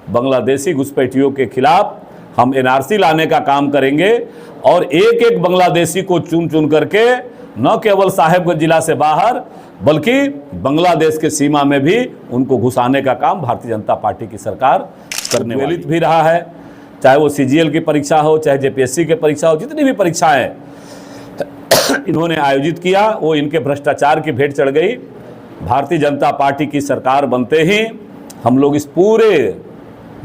बांग्लादेशी घुसपैठियों के खिलाफ हम एनआरसी लाने का काम करेंगे और एक एक बांग्लादेशी को चुन चुन करके न केवल साहेबगंज जिला से बाहर बल्कि बांग्लादेश के सीमा में भी उनको घुसाने का काम भारतीय जनता पार्टी की सरकार करने वाली भी रहा है। चाहे वो सीजीएल की परीक्षा हो, चाहे जेपीएससी की परीक्षा हो, जितनी भी परीक्षाएं इन्होंने आयोजित किया वो इनके भ्रष्टाचार की भेंट चढ़ गई। भारतीय जनता पार्टी की सरकार बनते ही हम लोग इस पूरे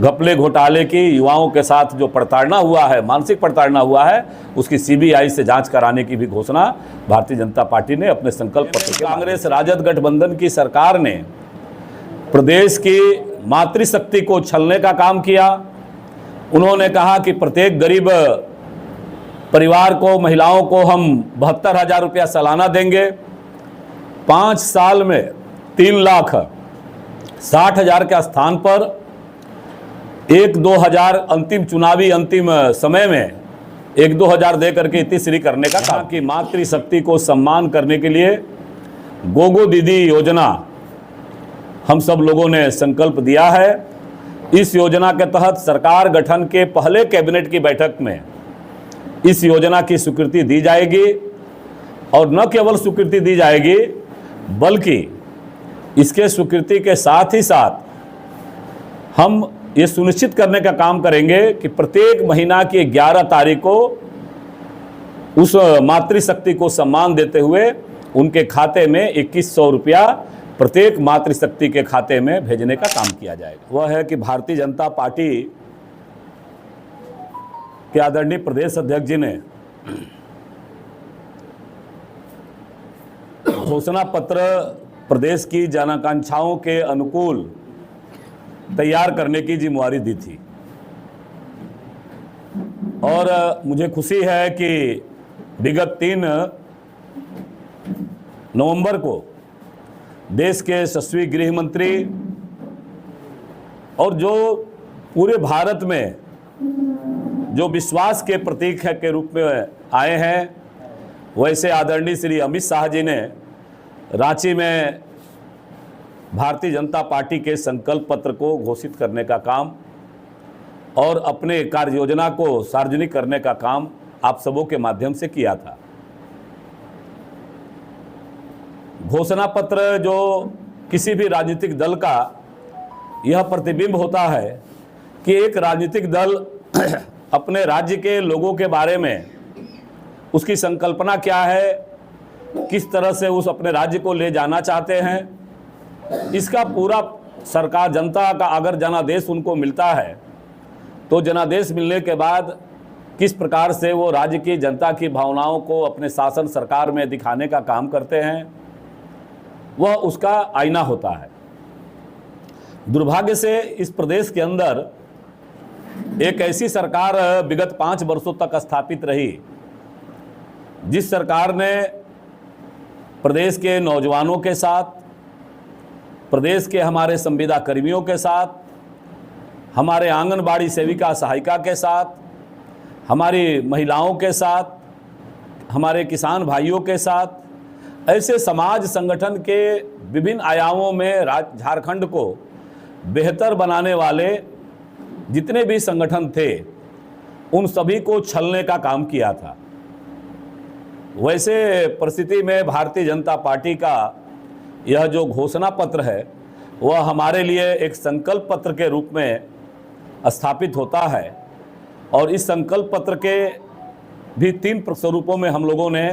घपले घोटाले की युवाओं के साथ जो प्रताड़ना हुआ है, मानसिक प्रताड़ना हुआ है, उसकी सीबीआई से जांच कराने की भी घोषणा भारतीय जनता पार्टी ने अपने संकल्प पत्र के कांग्रेस राजद गठबंधन की सरकार ने प्रदेश की मातृशक्ति को छलने का काम किया। उन्होंने कहा कि प्रत्येक गरीब परिवार को, महिलाओं को हम 72,000 रुपया सालाना देंगे। 5 साल में 3,60,000 के स्थान पर 1-2 हज़ार अंतिम समय में 1-2 हज़ार दे करके तीसरी करने का काम कि मातृशक्ति को सम्मान करने के लिए गोगो दीदी योजना हम सब लोगों ने संकल्प दिया है। इस योजना के तहत सरकार गठन के पहले कैबिनेट की बैठक में इस योजना की स्वीकृति दी जाएगी और न केवल स्वीकृति दी जाएगी बल्कि इसके स्वीकृति के साथ ही साथ हम ये सुनिश्चित करने का काम करेंगे कि प्रत्येक महीना की 11 तारीख को उस मातृशक्ति को सम्मान देते हुए उनके खाते में 2100 रुपया प्रत्येक मातृशक्ति के खाते में भेजने का काम किया जाएगा। वह है कि भारतीय जनता पार्टी के आदरणीय प्रदेश अध्यक्ष जी ने घोषणा पत्र प्रदेश की जनाकांक्षाओं के अनुकूल तैयार करने की जिम्मेवारी दी थी और मुझे खुशी है कि विगत 3 नवंबर को देश के यशस्वी गृह मंत्री और जो पूरे भारत में जो विश्वास के प्रतीक है के रूप में आए हैं, वैसे आदरणीय श्री अमित शाह जी ने रांची में भारतीय जनता पार्टी के संकल्प पत्र को घोषित करने का काम और अपने कार्य योजना को सार्वजनिक करने का काम आप सबों के माध्यम से किया था। घोषणा पत्र जो किसी भी राजनीतिक दल का यह प्रतिबिंब होता है कि एक राजनीतिक दल अपने राज्य के लोगों के बारे में उसकी संकल्पना क्या है, किस तरह से उस अपने राज्य को ले जाना चाहते हैं, इसका पूरा सरकार जनता का अगर जनादेश उनको मिलता है तो जनादेश मिलने के बाद किस प्रकार से वो राज्य की जनता की भावनाओं को अपने शासन सरकार में दिखाने का काम करते हैं, वह उसका आईना होता है। दुर्भाग्य से इस प्रदेश के अंदर एक ऐसी सरकार विगत 5 वर्षों तक स्थापित रही जिस सरकार ने प्रदेश के नौजवानों के साथ, प्रदेश के हमारे संविदा कर्मियों के साथ, हमारे आंगनबाड़ी सेविका सहायिका के साथ, हमारी महिलाओं के साथ, हमारे किसान भाइयों के साथ, ऐसे समाज संगठन के विभिन्न आयामों में झारखंड को बेहतर बनाने वाले जितने भी संगठन थे उन सभी को छलने का काम किया था। वैसे परिस्थिति में भारतीय जनता पार्टी का यह जो घोषणा पत्र है वह हमारे लिए एक संकल्प पत्र के रूप में स्थापित होता है और इस संकल्प पत्र के भी 3 स्वरूपों में हम लोगों ने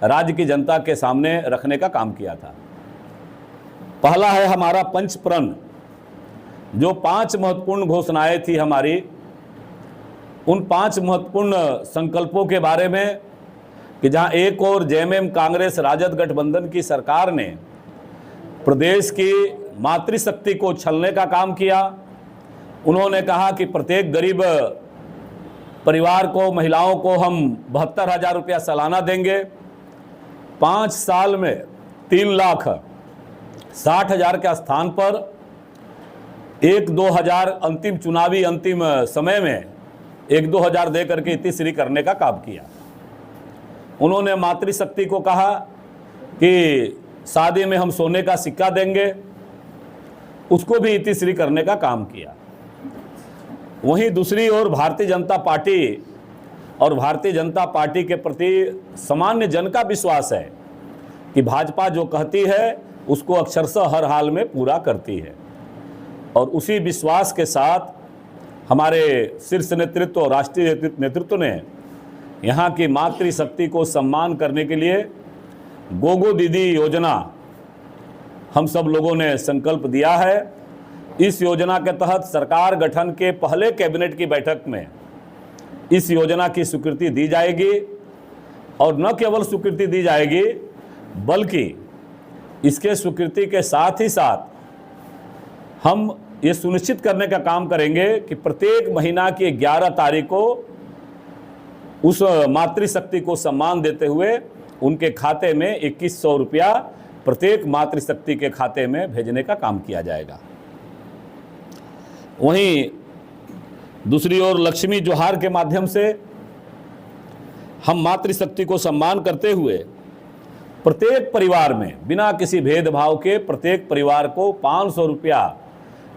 राज्य की जनता के सामने रखने का काम किया था। पहला है हमारा पंचप्रण, जो 5 महत्वपूर्ण घोषणाएं थी हमारी, उन 5 महत्वपूर्ण संकल्पों के बारे में कि जहां एक और जेएमएम कांग्रेस राजद गठबंधन की सरकार ने प्रदेश की मातृशक्ति को छलने का काम किया। उन्होंने कहा कि प्रत्येक गरीब परिवार को, महिलाओं को हम 72,000 रुपया सालाना देंगे। 5 साल में 3,60,000 के स्थान पर 1-2 हज़ार अंतिम समय में 1-2 हज़ार दे करके तीसरी करने का काम किया। उन्होंने मातृशक्ति को कहा कि शादी में हम सोने का सिक्का देंगे, उसको भी तीसरी करने का काम किया। वहीं दूसरी ओर भारतीय जनता पार्टी और भारतीय जनता पार्टी के प्रति सामान्य जन का विश्वास है कि भाजपा जो कहती है उसको अक्षरशः हर हाल में पूरा करती है। और उसी विश्वास के साथ हमारे शीर्ष नेतृत्व और राष्ट्रीय नेतृत्व ने यहाँ की मातृशक्ति को सम्मान करने के लिए गोगो दीदी योजना हम सब लोगों ने संकल्प दिया है। इस योजना के तहत सरकार गठन के पहले कैबिनेट की बैठक में इस योजना की स्वीकृति दी जाएगी, और न केवल स्वीकृति दी जाएगी बल्कि इसके स्वीकृति के साथ ही साथ हम ये सुनिश्चित करने का काम करेंगे कि प्रत्येक महीना की 11 तारीख को उस मातृशक्ति को सम्मान देते हुए उनके खाते में 2100 रुपया प्रत्येक मातृशक्ति के खाते में भेजने का काम किया जाएगा। वहीं दूसरी ओर लक्ष्मी जोहार के माध्यम से हम मातृशक्ति को सम्मान करते हुए प्रत्येक परिवार में बिना किसी भेदभाव के प्रत्येक परिवार को 500 रुपया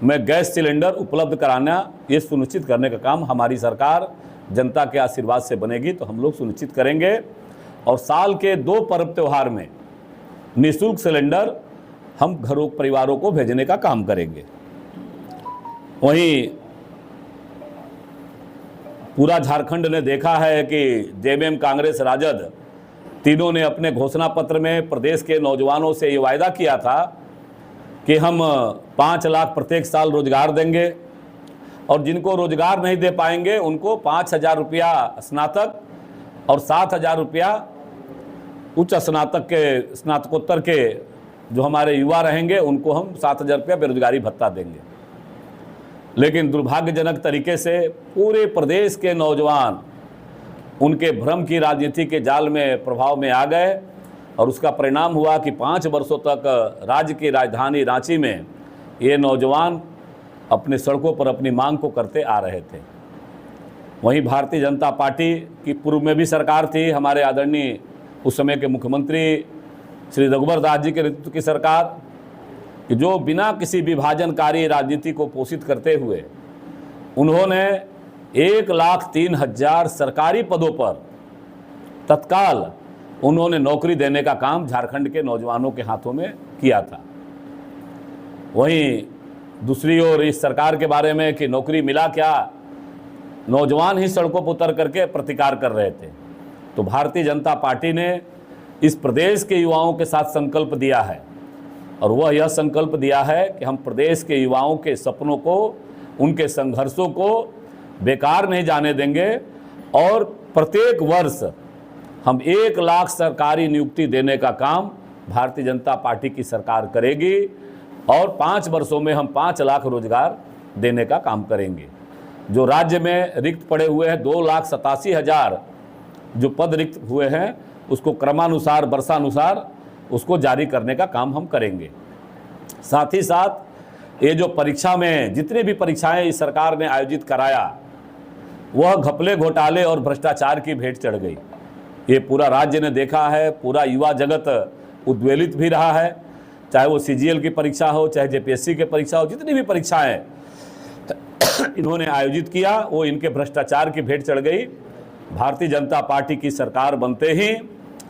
में गैस सिलेंडर उपलब्ध कराना, ये सुनिश्चित करने का काम हमारी सरकार जनता के आशीर्वाद से बनेगी तो हम लोग सुनिश्चित करेंगे। और साल के 2 पर्व त्योहार में निःशुल्क सिलेंडर हम घरों परिवारों को भेजने का काम करेंगे। वहीं पूरा झारखंड ने देखा है कि जेएमएम, कांग्रेस, राजद तीनों ने अपने घोषणा पत्र में प्रदेश के नौजवानों से ये वायदा किया था कि हम 5 लाख प्रत्येक साल रोजगार देंगे, और जिनको रोजगार नहीं दे पाएंगे उनको 5000 रुपया स्नातक और 7000 रुपया उच्च स्नातक के स्नातकोत्तर के जो हमारे युवा रहेंगे उनको हम 7000 रुपया बेरोजगारी भत्ता देंगे। लेकिन दुर्भाग्यजनक तरीके से पूरे प्रदेश के नौजवान उनके भ्रम की राजनीति के जाल में प्रभाव में आ गए, और उसका परिणाम हुआ कि 5 वर्षों तक राज्य की राजधानी रांची में ये नौजवान अपने सड़कों पर अपनी मांग को करते आ रहे थे। वहीं भारतीय जनता पार्टी की पूर्व में भी सरकार थी, हमारे आदरणीय उस समय के मुख्यमंत्री श्री रघुवर दास जी के नेतृत्व की सरकार, कि जो बिना किसी विभाजनकारी राजनीति को पोषित करते हुए उन्होंने 1,03,000 सरकारी पदों पर तत्काल उन्होंने नौकरी देने का काम झारखंड के नौजवानों के हाथों में किया था। वहीं दूसरी ओर इस सरकार के बारे में कि नौकरी मिला क्या, नौजवान ही सड़कों पर उतर करके प्रतिकार कर रहे थे। तो भारतीय जनता पार्टी ने इस प्रदेश के युवाओं के साथ संकल्प दिया है, और वह यह संकल्प दिया है कि हम प्रदेश के युवाओं के सपनों को, उनके संघर्षों को बेकार नहीं जाने देंगे, और प्रत्येक वर्ष हम 1 लाख सरकारी नियुक्ति देने का काम भारतीय जनता पार्टी की सरकार करेगी, और 5 वर्षों में हम 5 लाख रोजगार देने का काम करेंगे। जो राज्य में रिक्त पड़े हुए हैं 2,87,000 जो पद रिक्त हुए हैं उसको क्रमानुसार, वर्षानुसार उसको जारी करने का काम हम करेंगे। साथ ही साथ ये जो परीक्षा में जितनी भी परीक्षाएं इस सरकार ने आयोजित कराया वह घपले, घोटाले और भ्रष्टाचार की भेंट चढ़ गई। ये पूरा राज्य ने देखा है, पूरा युवा जगत उद्वेलित भी रहा है, चाहे वो सीजीएल की परीक्षा हो, चाहे जेपीएससी की परीक्षा हो, जितनी भी परीक्षाएं इन्होंने आयोजित किया वो इनके भ्रष्टाचार की भेंट चढ़ गई। भारतीय जनता पार्टी की सरकार बनते ही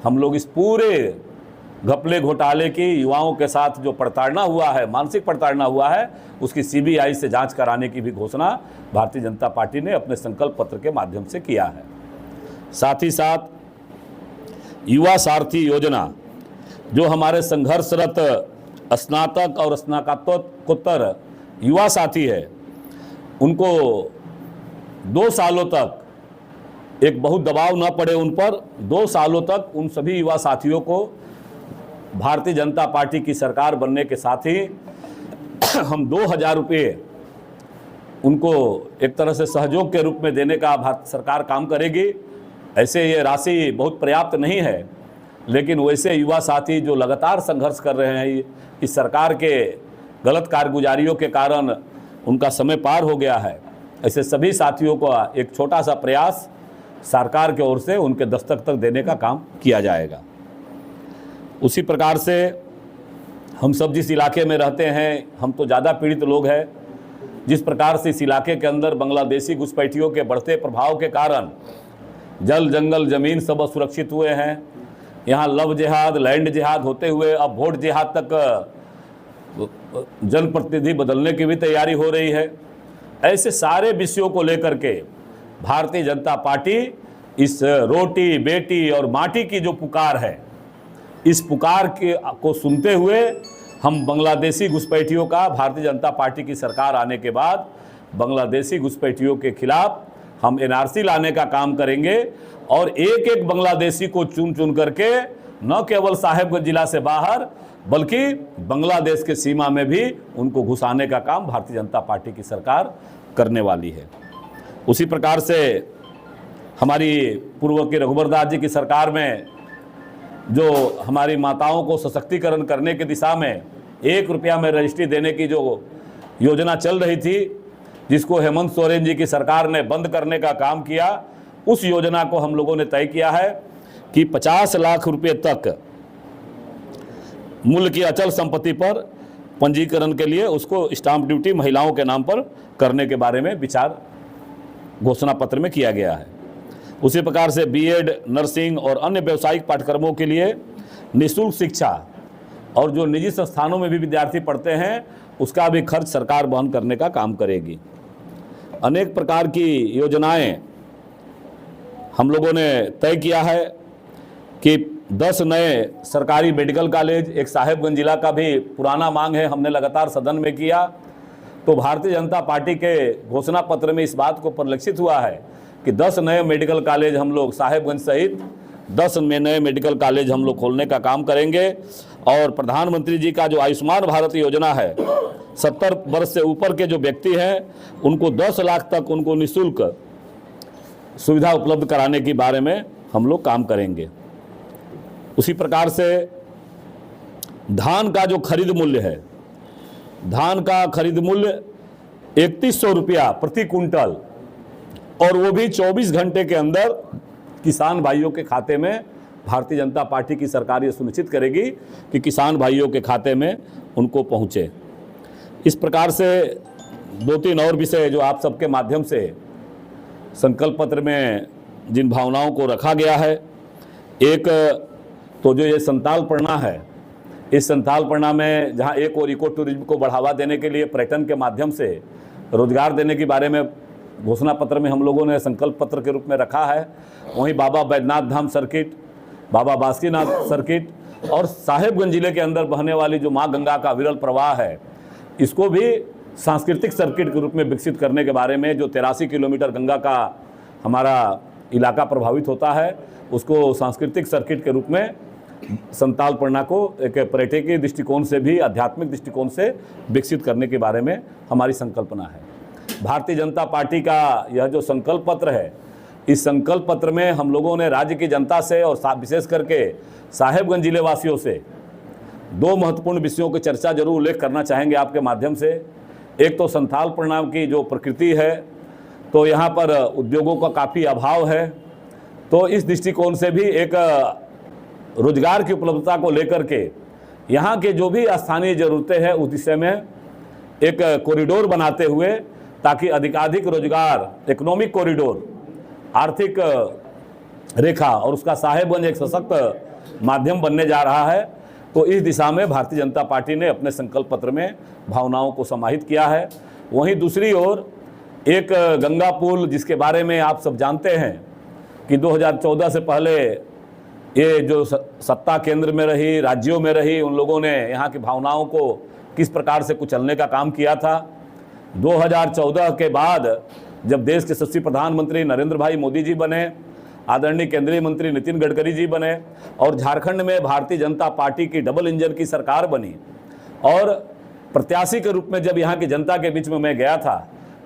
हम लोग इस पूरे घपले घोटाले की युवाओं के साथ जो प्रताड़ना हुआ है, मानसिक प्रताड़ना हुआ है, उसकी सीबीआई से जांच कराने की भी घोषणा भारतीय जनता पार्टी ने अपने संकल्प पत्र के माध्यम से किया है। साथ ही साथ युवा सारथी योजना जो हमारे संघर्षरत स्नातक और स्नातकोत्तर युवा साथी है, उनको 2 सालों तक एक बहुत दबाव न पड़े उन पर, 2 सालों तक उन सभी युवा साथियों को भारतीय जनता पार्टी की सरकार बनने के साथ ही हम 2,000 रुपये उनको एक तरह से सहयोग के रूप में देने का भारत सरकार काम करेगी। ऐसे ये राशि बहुत पर्याप्त नहीं है, लेकिन वैसे युवा साथी जो लगातार संघर्ष कर रहे हैं, इस सरकार के गलत कारगुजारियों के कारण उनका समय पार हो गया है, ऐसे सभी साथियों को एक छोटा सा प्रयास सरकार की ओर से उनके दस्तक तक देने का काम किया जाएगा। उसी प्रकार से हम सब जिस इलाके में रहते हैं, हम तो ज़्यादा पीड़ित लोग हैं, जिस प्रकार से इस इलाके के अंदर बांग्लादेशी घुसपैठियों के बढ़ते प्रभाव के कारण जल जंगल ज़मीन सब असुरक्षित हुए हैं। यहाँ लव जिहाद, लैंड जिहाद होते हुए अब वोट जिहाद तक जनप्रतिनिधि बदलने की भी तैयारी हो रही है। ऐसे सारे विषयों को लेकर के भारतीय जनता पार्टी इस रोटी बेटी और माटी की जो पुकार है, इस पुकार को सुनते हुए हम बांग्लादेशी घुसपैठियों का, भारतीय जनता पार्टी की सरकार आने के बाद बांग्लादेशी घुसपैठियों के खिलाफ हम एनआरसी लाने का काम करेंगे और एक एक बांग्लादेशी को चुन चुन करके न केवल साहेबगंज जिला से बाहर बल्कि बांग्लादेश के सीमा में भी उनको घुसाने का काम भारतीय जनता पार्टी की सरकार करने वाली है। उसी प्रकार से हमारी पूर्व की रघुवर दास जी की सरकार में जो हमारी माताओं को सशक्तिकरण करने की दिशा में 1 रुपया में रजिस्ट्री देने की जो योजना चल रही थी, जिसको हेमंत सोरेन जी की सरकार ने बंद करने का काम किया, उस योजना को हम लोगों ने तय किया है कि 50 लाख रुपए तक मूल्य की अचल संपत्ति पर पंजीकरण के लिए उसको स्टाम्प ड्यूटी महिलाओं के नाम पर करने के बारे में विचार घोषणा पत्र में किया गया है। उसी प्रकार से बीएड, नर्सिंग और अन्य व्यावसायिक पाठ्यक्रमों के लिए निःशुल्क शिक्षा और जो निजी संस्थानों में भी विद्यार्थी पढ़ते हैं उसका भी खर्च सरकार वहन करने का काम करेगी। अनेक प्रकार की योजनाएं हम लोगों ने तय किया है कि 10 नए सरकारी मेडिकल कॉलेज, एक साहेबगंज जिला का भी पुराना मांग है, हमने लगातार सदन में किया। तो भारतीय जनता पार्टी के घोषणा पत्र में इस बात को परिलक्षित हुआ है कि 10 नए मेडिकल कॉलेज हम लोग साहेबगंज सहित 10 नए मेडिकल कॉलेज हम लोग खोलने का काम करेंगे। और प्रधानमंत्री जी का जो आयुष्मान भारत योजना है, 70 वर्ष से ऊपर के जो व्यक्ति हैं उनको 10 लाख तक उनको निःशुल्क सुविधा उपलब्ध कराने के बारे में हम लोग काम करेंगे। उसी प्रकार से धान का जो खरीद मूल्य है, धान का खरीद मूल्य 3100 रुपया प्रति कुंटल, और वो भी 24 घंटे के अंदर किसान भाइयों के खाते में भारतीय जनता पार्टी की सरकार ये सुनिश्चित करेगी कि किसान भाइयों के खाते में उनको पहुँचे। इस प्रकार से 2-3 और विषय जो आप सबके माध्यम से संकल्प पत्र में जिन भावनाओं को रखा गया है, एक तो जो ये संताल पड़ना है, इस संताल पड़ना में जहाँ एक और इको टूरिज्म को बढ़ावा देने के लिए पर्यटन के माध्यम से रोजगार देने के बारे में घोषणा पत्र में हम लोगों ने संकल्प पत्र के रूप में रखा है। वहीं बाबा बैद्यनाथ धाम सर्किट, बाबा बासुकीनाथ सर्किट और साहेबगंज जिले के अंदर बहने वाली जो माँ गंगा का विरल प्रवाह है, इसको भी सांस्कृतिक सर्किट के रूप में विकसित करने के बारे में, जो 83 किलोमीटर गंगा का हमारा इलाका प्रभावित होता है, उसको सांस्कृतिक सर्किट के रूप में संताल पड़ना को एक पर्यटकीय दृष्टिकोण से भी, आध्यात्मिक दृष्टिकोण से विकसित करने के बारे में हमारी संकल्पना है। भारतीय जनता पार्टी का यह जो संकल्प पत्र है, इस संकल्प पत्र में हम लोगों ने राज्य की जनता से और विशेष करके साहेबगंज जिले वासियों से 2 महत्वपूर्ण विषयों की चर्चा जरूर उल्लेख करना चाहेंगे आपके माध्यम से। एक तो संथाल परिणाम की जो प्रकृति है, तो यहाँ पर उद्योगों का काफ़ी अभाव है, तो इस दृष्टिकोण से भी एक रोजगार की उपलब्धता को लेकर के यहाँ के जो भी स्थानीय ज़रूरतें हैं उस दिशा में एक कॉरिडोर बनाते हुए, ताकि अधिकाधिक रोजगार, इकोनॉमिक कॉरिडोर, आर्थिक रेखा और उसका साहेबगंज एक सशक्त माध्यम बनने जा रहा है। तो इस दिशा में भारतीय जनता पार्टी ने अपने संकल्प पत्र में भावनाओं को समाहित किया है। वहीं दूसरी ओर एक गंगा पुल, जिसके बारे में आप सब जानते हैं कि 2014 से पहले ये जो सत्ता केंद्र में रही, राज्यों में रही, उन लोगों ने यहाँ की भावनाओं को किस प्रकार से कुचलने का काम किया था। 2014 के बाद जब देश के यशस्वी प्रधानमंत्री नरेंद्र भाई मोदी जी बने, आदरणीय केंद्रीय मंत्री नितिन गडकरी जी बने और झारखंड में भारतीय जनता पार्टी की डबल इंजन की सरकार बनी, और प्रत्याशी के रूप में जब यहाँ की जनता के बीच में मैं गया था,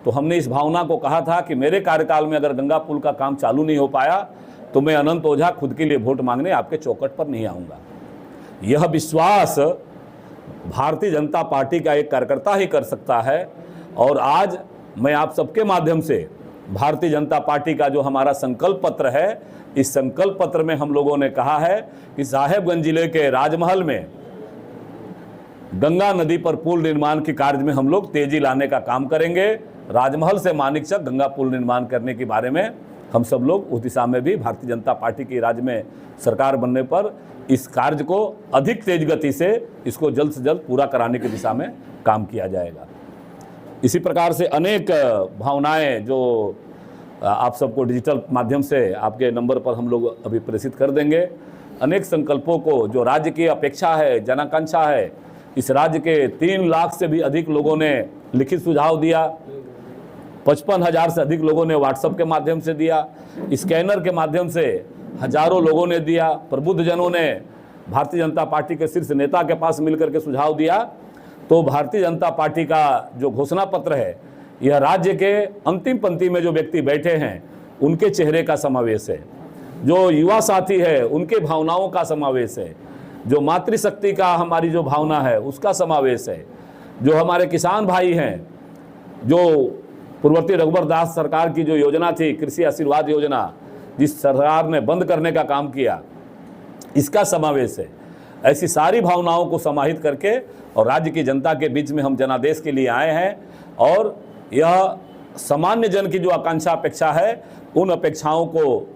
तो हमने इस भावना को कहा था कि मेरे कार्यकाल में अगर गंगा पुल का काम चालू नहीं हो पाया तो मैं अनंत ओझा खुद के लिए वोट मांगने आपके चौखट पर नहीं आऊँगा। यह विश्वास भारतीय जनता पार्टी का एक कार्यकर्ता ही कर सकता है। और आज मैं आप सबके माध्यम से भारतीय जनता पार्टी का जो हमारा संकल्प पत्र है, इस संकल्प पत्र में हम लोगों ने कहा है कि साहेबगंज जिले के राजमहल में गंगा नदी पर पुल निर्माण के कार्य में हम लोग तेजी लाने का काम करेंगे। राजमहल से मानिकचक गंगा पुल निर्माण करने के बारे में हम सब लोग उस दिशा में भी भारतीय जनता पार्टी की राज्य में सरकार बनने पर इस कार्य को अधिक तेज गति से इसको जल्द से जल्द पूरा कराने की दिशा में काम किया जाएगा। इसी प्रकार से अनेक भावनाएं जो आप सबको डिजिटल माध्यम से आपके नंबर पर हम लोग अभी प्रेषित कर देंगे। अनेक संकल्पों को जो राज्य की अपेक्षा है, जनाकांक्षा है, इस राज्य के 3 लाख से भी अधिक लोगों ने लिखित सुझाव दिया, 55,000 से अधिक लोगों ने व्हाट्सएप के माध्यम से दिया, स्कैनर के माध्यम से हजारों लोगों ने दिया, प्रबुद्ध जनों ने भारतीय जनता पार्टी के शीर्ष नेता के पास मिलकर के सुझाव दिया। तो भारतीय जनता पार्टी का जो घोषणा पत्र है यह राज्य के अंतिम पंक्ति में जो व्यक्ति बैठे हैं उनके चेहरे का समावेश है, जो युवा साथी है उनके भावनाओं का समावेश है, जो मातृशक्ति का हमारी जो भावना है उसका समावेश है, जो हमारे किसान भाई हैं, जो पूर्ववर्ती रघुवर दास सरकार की जो योजना थी कृषि आशीर्वाद योजना, जिस सरकार ने बंद करने का काम किया, इसका समावेश है। ऐसी सारी भावनाओं को समाहित करके और राज्य की जनता के बीच में हम जनादेश के लिए आए हैं और यह सामान्य जन की जो आकांक्षा अपेक्षा है उन अपेक्षाओं को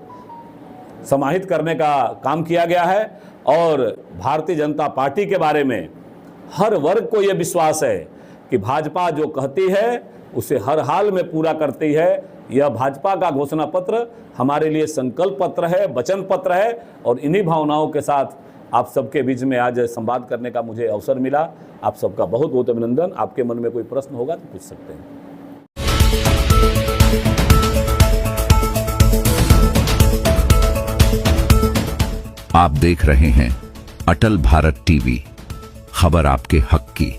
समाहित करने का काम किया गया है। और भारतीय जनता पार्टी के बारे में हर वर्ग को यह विश्वास है कि भाजपा जो कहती है उसे हर हाल में पूरा करती है। यह भाजपा का घोषणा पत्र हमारे लिए संकल्प पत्र है, वचन पत्र है और इन्हीं भावनाओं के साथ आप सबके बीच में आज संवाद करने का मुझे अवसर मिला। आप सबका बहुत बहुत अभिनंदन। आपके मन में कोई प्रश्न होगा तो पूछ सकते हैं। आप देख रहे हैं अटल भारत टीवी, खबर आपके हक की।